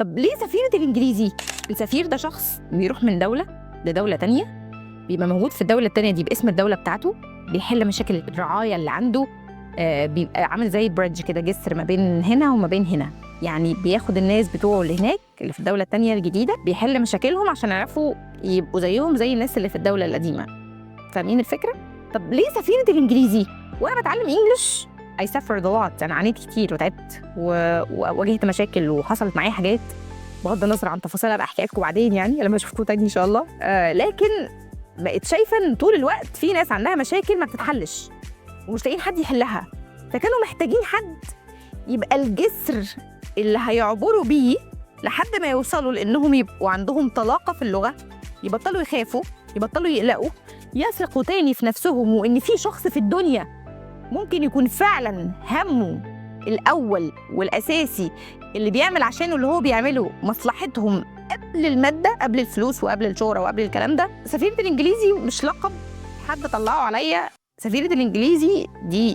طب ليه سفيرة الإنجليزي؟ السفير ده شخص بيروح من دولة لدولة تانية، بيبقى موجود في الدولة التانية دي باسم الدولة بتاعته، بيحل مشاكل الرعاية اللي عنده، بيبقى عامل زي بريدج كده، جسر ما بين هنا وما بين هنا. يعني بياخد الناس بتوعه اللي هناك اللي في الدولة التانية الجديدة، بيحل مشاكلهم عشان يعرفوا يبقوا زيهم زي الناس اللي في الدولة القديمة. فاهمين الفكرة؟ طب ليه سفيرة الإنجليزي؟ وأنا بتعلم إنجلش I suffered a lot. أنا عانيت كتير وتعبت وواجهت مشاكل وحصلت معايا حاجات بغض النظر عن تفاصيلها بقى أحكي لكم بعدين يعني لما أشوفكم تاني إن شاء الله. لكن بقيت شايفة إن طول الوقت في ناس عندها مشاكل ما بتتحلش ومش لاقيين حد يحلها، فكانوا محتاجين حد يبقى الجسر اللي هيعبروا بيه لحد ما يوصلوا لأنهم يبقوا عندهم طلاقة في اللغة، يبطلوا يخافوا، يبطلوا يقلقوا، يثقوا تاني في نفسهم وإن في شخص في الدنيا ممكن يكون فعلاً همه الأول والأساسي اللي بيعمل عشانه اللي هو بيعمله مصلحتهم قبل المادة، قبل الفلوس وقبل الشهرة وقبل الكلام ده. سفيرة الإنجليزي مش لقب حد طلعه عليا، سفيرة الإنجليزي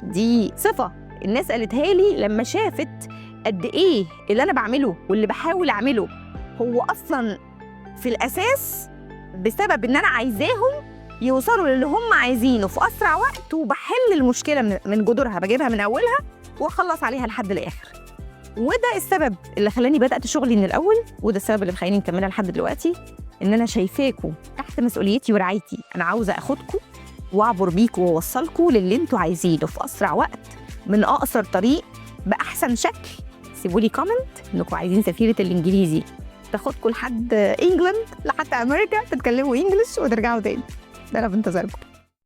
دي صفة الناس قالتها لي لما شافت قد إيه اللي أنا بعمله واللي بحاول أعمله هو أصلاً في الأساس بسبب إن أنا عايزاهم يوصلوا للي هم عايزينه في أسرع وقت، وبحل المشكلة من جذورها، بجيبها من أولها وأخلص عليها لحد الآخر. وده السبب اللي خلاني بدأت شغلي من الأول، وده السبب اللي مخليني مكملة لحد دلوقتي، إن أنا شايفاكم تحت مسؤوليتي ورعايتي. أنا عاوزة أخدكم وأعبر بيكم وأوصلكم للي أنتوا عايزينه في أسرع وقت من أقصر طريق بأحسن شكل. سيبوا لي كومنت إنكم عايزين سفيرة الإنجليزي تاخدكم لحد إنجلند، لحد أمريكا، تتكلموا إنجلش وترجعوا تاني. ده أنا بنتظركم.